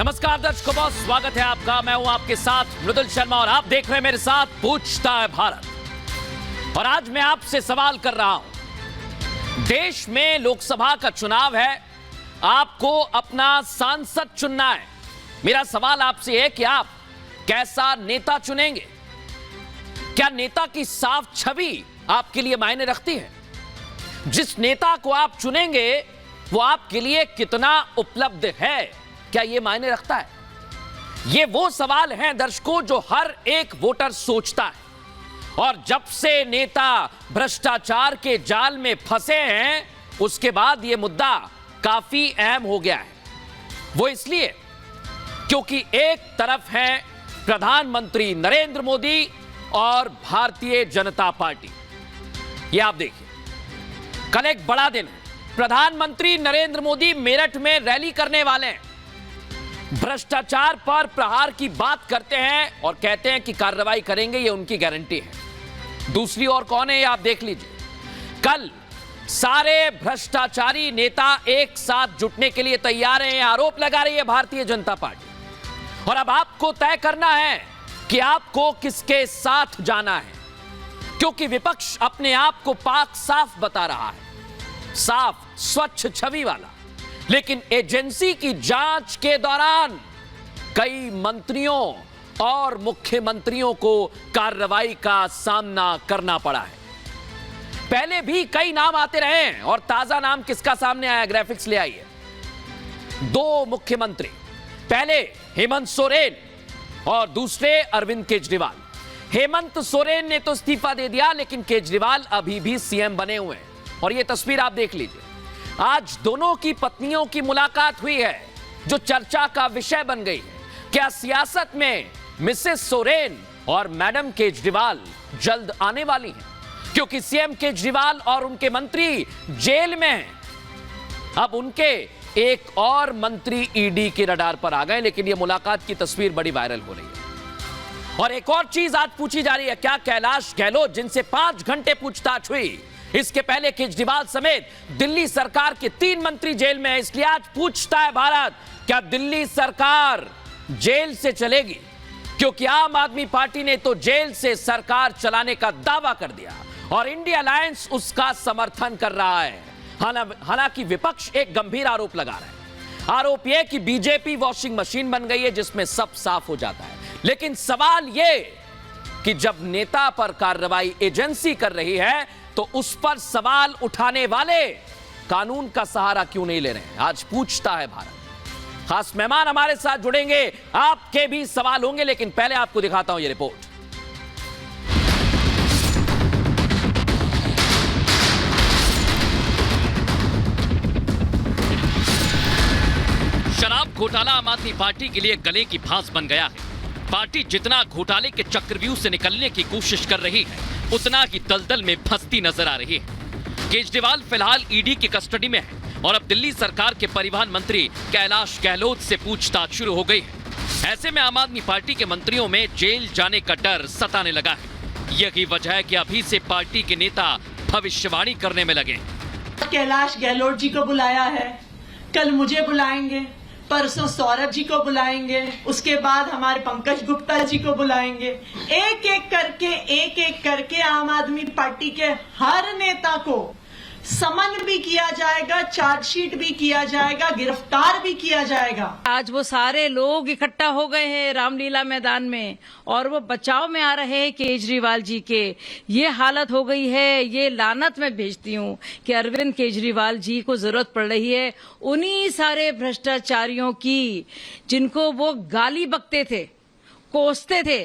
नमस्कार दर्शकों, बहुत स्वागत है आपका। मैं हूं आपके साथ मृदुल शर्मा और आप देख रहे हैं मेरे साथ पूछता है भारत। और आज मैं आपसे सवाल कर रहा हूं, देश में लोकसभा का चुनाव है, आपको अपना सांसद चुनना है। मेरा सवाल आपसे है कि आप कैसा नेता चुनेंगे? क्या नेता की साफ छवि आपके लिए मायने रखती है? जिस नेता को आप चुनेंगे वो आपके लिए कितना उपलब्ध है, क्या यह मायने रखता है? ये वो सवाल हैं दर्शकों जो हर एक वोटर सोचता है। और जब से नेता भ्रष्टाचार के जाल में फंसे हैं, उसके बाद यह मुद्दा काफी अहम हो गया है। वो इसलिए क्योंकि एक तरफ है प्रधानमंत्री नरेंद्र मोदी और भारतीय जनता पार्टी। ये आप देखिए, कल एक बड़ा दिन है। प्रधानमंत्री नरेंद्र मोदी मेरठ में रैली करने वाले हैं, भ्रष्टाचार पर प्रहार की बात करते हैं और कहते हैं कि कार्रवाई करेंगे, ये उनकी गारंटी है। दूसरी ओर कौन है ये आप देख लीजिए। कल सारे भ्रष्टाचारी नेता एक साथ जुटने के लिए तैयार हैं, आरोप लगा रही है भारतीय जनता पार्टी। और अब आपको तय करना है कि आपको किसके साथ जाना है, क्योंकि विपक्ष अपने आप को पाक साफ बता रहा है, साफ स्वच्छ छवि वाला। लेकिन एजेंसी की जांच के दौरान कई मंत्रियों और मुख्यमंत्रियों को कार्रवाई का सामना करना पड़ा है। पहले भी कई नाम आते रहे हैं और ताजा नाम किसका सामने आया, ग्राफिक्स ले आइए। दो मुख्यमंत्री, पहले हेमंत सोरेन और दूसरे अरविंद केजरीवाल। हेमंत सोरेन ने तो इस्तीफा दे दिया, लेकिन केजरीवाल अभी भी सीएम बने हुए हैं। और यह तस्वीर आप देख लीजिए। आज दोनों की पत्नियों की मुलाकात हुई है, जो चर्चा का विषय बन गई है। क्या सियासत में मिसेस सोरेन और मैडम केजरीवाल जल्द आने वाली हैं? क्योंकि सीएम केजरीवाल और उनके मंत्री जेल में हैं। अब उनके एक और मंत्री ईडी के रडार पर आ गए, लेकिन यह मुलाकात की तस्वीर बड़ी वायरल हो रही है। और एक और चीज आज पूछी जा रही है, क्या कैलाश गहलोत, जिनसे 5 घंटे पूछताछ हुई, इसके पहले केजरीवाल समेत दिल्ली सरकार के 3 मंत्री जेल में है। इसलिए आज पूछता है भारत, क्या दिल्ली सरकार जेल से चलेगी? क्योंकि आम आदमी पार्टी ने तो जेल से सरकार चलाने का दावा कर दिया और इंडिया अलायंस उसका समर्थन कर रहा है। हालांकि विपक्ष एक गंभीर आरोप लगा रहा है। आरोप यह कि बीजेपी वॉशिंग मशीन बन गई है, जिसमें सब साफ हो जाता है। लेकिन सवाल यह कि जब नेता पर कार्रवाई एजेंसी कर रही है, तो उस पर सवाल उठाने वाले कानून का सहारा क्यों नहीं ले रहे हैं? आज पूछता है भारत। खास मेहमान हमारे साथ जुड़ेंगे, आपके भी सवाल होंगे, लेकिन पहले आपको दिखाता हूं ये रिपोर्ट। शराब घोटाला आम आदमी पार्टी के लिए गले की फांस बन गया है। पार्टी जितना घोटाले के चक्रव्यूह से निकलने की कोशिश कर रही है, उतना ही दलदल में फंसती नजर आ रही है। केजरीवाल फिलहाल ईडी की कस्टडी में है और अब दिल्ली सरकार के परिवहन मंत्री कैलाश गहलोत से पूछताछ शुरू हो गई है। ऐसे में आम आदमी पार्टी के मंत्रियों में जेल जाने का डर सताने लगा है। यही वजह है कि अभी से पार्टी के नेता भविष्यवाणी करने में लगे। कैलाश गहलोत जी को बुलाया है, कल मुझे बुलाएंगे, परसों सौरभ जी को बुलाएंगे, उसके बाद हमारे पंकज गुप्ता जी को बुलाएंगे। एक एक करके आम आदमी पार्टी के हर नेता को समन भी किया जाएगा, चार्जशीट भी किया जाएगा, गिरफ्तार भी किया जाएगा। आज वो सारे लोग इकट्ठा हो गए हैं रामलीला मैदान में और वो बचाव में आ रहे हैं केजरीवाल जी के। ये हालत हो गई है, ये लानत मैं भेजती हूँ कि अरविंद केजरीवाल जी को जरूरत पड़ रही है उन्हीं सारे भ्रष्टाचारियों की जिनको वो गाली बकते थे, कोसते थे।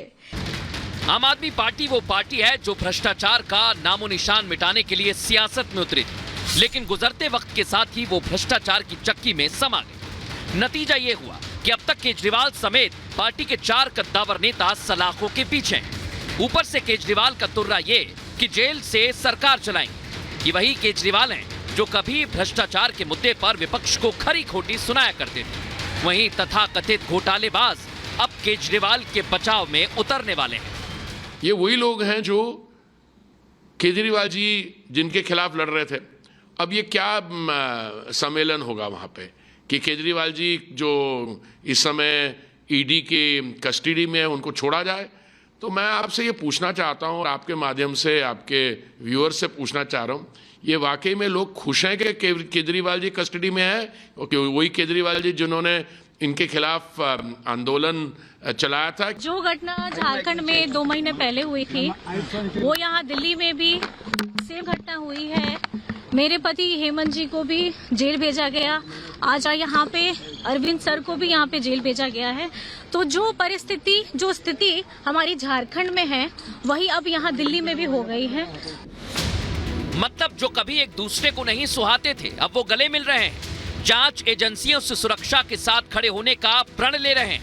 आम आदमी पार्टी वो पार्टी है जो भ्रष्टाचार का नामो निशान मिटाने के लिए सियासत में उतरी थी, लेकिन गुजरते वक्त के साथ ही वो भ्रष्टाचार की चक्की में समा गई। नतीजा ये हुआ कि अब तक केजरीवाल समेत पार्टी के 4 कद्दावर नेता सलाखों के पीछे हैं। ऊपर से केजरीवाल का तुर्रा ये कि जेल से सरकार चलाएंगे। ये वही केजरीवाल हैं जो कभी भ्रष्टाचार के मुद्दे पर विपक्ष को खरी खोटी सुनाया करते थे। वहीं तथाकथित घोटालेबाज अब केजरीवाल के बचाव में उतरने वाले हैं। ये वही लोग हैं जो केजरीवाल जी जिनके खिलाफ लड़ रहे थे। अब ये क्या सम्मेलन होगा वहाँ पे, कि केजरीवाल जी जो इस समय ईडी के कस्टडी में है उनको छोड़ा जाए। तो मैं आपसे ये पूछना चाहता हूँ और आपके माध्यम से आपके व्यूअर्स से पूछना चाह रहा हूँ, ये वाकई में लोग खुश हैं कि केजरीवाल जी कस्टडी में है, वही केजरीवाल जी जिन्होंने इनके खिलाफ आंदोलन चलाया था? जो घटना झारखंड में 2 महीने पहले हुई थी वो यहाँ दिल्ली में भी सेम घटना हुई है। मेरे पति हेमंत जी को भी जेल भेजा गया, आज यहाँ पे अरविंद सर को भी यहाँ पे जेल भेजा गया है। तो जो परिस्थिति, जो स्थिति हमारी झारखंड में है वही अब यहाँ दिल्ली में भी हो गई है। मतलब जो कभी एक दूसरे को नहीं सुहाते थे अब वो गले मिल रहे हैं, जांच एजेंसियों से सुरक्षा के साथ खड़े होने का प्रण ले रहे हैं।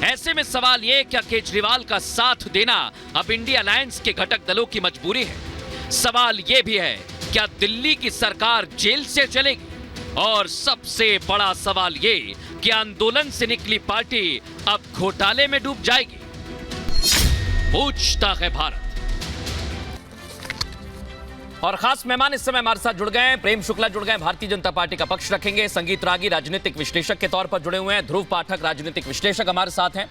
ऐसे में सवाल ये, क्या केजरीवाल का साथ देना अब इंडिया अलायंस के घटक दलों की मजबूरी है? सवाल ये भी है, क्या दिल्ली की सरकार जेल से चलेगी? और सबसे बड़ा सवाल ये कि आंदोलन से निकली पार्टी अब घोटाले में डूब जाएगी। पूछता है भारत। और खास मेहमान इस समय हमारे साथ जुड़ गए हैं। प्रेम शुक्ला जुड़ गए, भारतीय जनता पार्टी का पक्ष रखेंगे। संगीत रागी राजनीतिक विश्लेषक के तौर पर जुड़े हुए हैं। ध्रुव पाठक राजनीतिक विश्लेषक हमारे साथ हैं।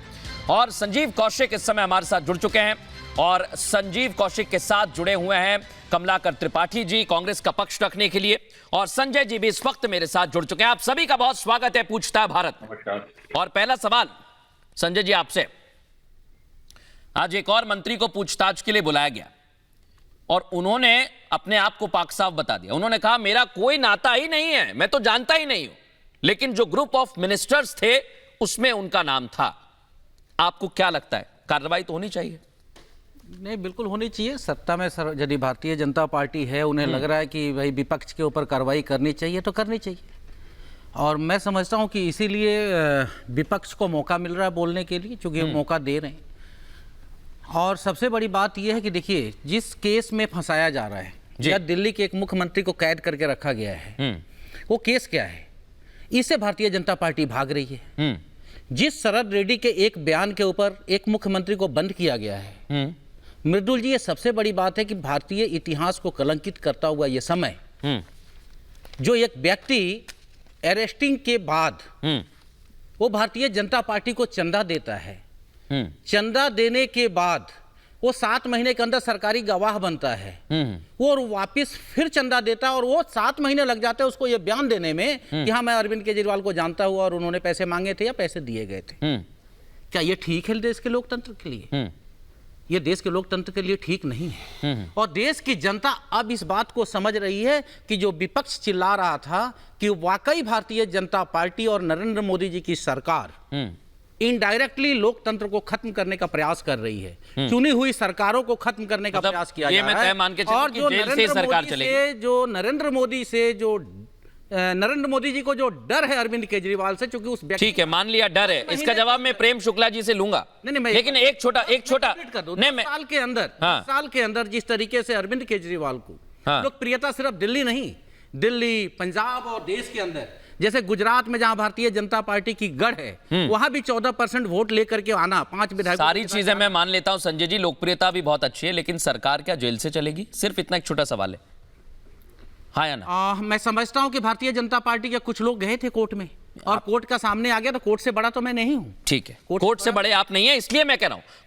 और संजीव कौशिक इस समय हमारे साथ जुड़ चुके हैं। और संजीव कौशिक के साथ जुड़े हुए हैं कमलाकर त्रिपाठी जी, कांग्रेस का पक्ष रखने के लिए। और संजय जी भी इस वक्त मेरे साथ जुड़ चुके हैं। आप सभी का बहुत स्वागत है पूछता है भारत में। और पहला सवाल संजय जी आपसे, आज एक और मंत्री को पूछताछ के लिए बुलाया गया और उन्होंने अपने आप को पाक साफ बता दिया। उन्होंने कहा मेरा कोई नाता ही नहीं है, मैं तो जानता ही नहीं हूं, लेकिन जो ग्रुप ऑफ मिनिस्टर्स थे उसमें उनका नाम था। आपको क्या लगता है, कार्रवाई तो होनी चाहिए? नहीं, बिल्कुल होनी चाहिए। सत्ता में यदि भारतीय जनता पार्टी है, उन्हें लग रहा है कि भाई विपक्ष के ऊपर कार्रवाई करनी चाहिए तो करनी चाहिए। और मैं समझता हूं कि इसीलिए विपक्ष को मौका मिल रहा है बोलने के लिए, चूंकि मौका दे रहे हैं। और सबसे बड़ी बात यह है कि देखिए, जिस केस में फंसाया जा रहा है या दिल्ली के एक मुख्यमंत्री को कैद करके रखा गया है, वो केस क्या है? इससे भारतीय जनता पार्टी भाग रही है। जिस शरद रेड्डी के एक बयान के ऊपर एक मुख्यमंत्री को बंद किया गया है, मृदुल जी, ये सबसे बड़ी बात है कि भारतीय इतिहास को कलंकित करता हुआ ये समय, जो एक व्यक्ति अरेस्टिंग के बाद वो भारतीय जनता पार्टी को चंदा देता है, चंदा देने के बाद वो 7 महीने के अंदर सरकारी गवाह बनता है, वो और वापिस फिर चंदा देता है और वो 7 महीने लग जाते हैं उसको ये बयान देने में कि हाँ मैं अरविंद केजरीवाल को जानता हुआ और उन्होंने पैसे मांगे थे या पैसे दिए गए थे। क्या ये ठीक है देश के लोकतंत्र के लिए? ये देश के लोकतंत्र के लिए ठीक नहीं है। और देश की जनता अब इस बात को समझ रही है कि जो विपक्ष चिल्ला रहा था कि वाकई भारतीय जनता पार्टी और नरेंद्र मोदी जी की सरकार इनडायरेक्टली लोकतंत्र को खत्म करने का प्रयास कर रही है। चुनी हुई सरकारों को खत्म करने का प्रयास किया जा रहा है। और जो नरेंद्र मोदी जी को जो डर है अरविंद केजरीवाल से, क्योंकि उस व्यक्ति, ठीक है, मान लिया डर है, इसका जवाब मैं प्रेम शुक्ला जी से लूंगा। नहीं, लेकिन एक छोटा साल के अंदर जिस तरीके से अरविंद केजरीवाल को लोकप्रियता सिर्फ दिल्ली नहीं, दिल्ली, पंजाब और देश के अंदर, जैसे गुजरात में जहां भारतीय जनता पार्टी की गढ़ है, वहां भी 14% वोट लेकर के आना, 5 विधायक, सारी चीजें मैं मान लेता हूं संजय जी, लोकप्रियता भी बहुत अच्छी है, लेकिन सरकार क्या जेल से चलेगी? सिर्फ इतना एक छोटा सवाल है, हाँ या ना? मैं समझता हूं कि भारतीय जनता पार्टी के कुछ लोग गए थे कोर्ट में और कोर्ट का सामने आ गया, तो कोर्ट से बड़ा तो मैं नहीं हूं। ठीक है, कोर्ट से बड़े आप नहीं है, इसलिए मैं कह रहा हूं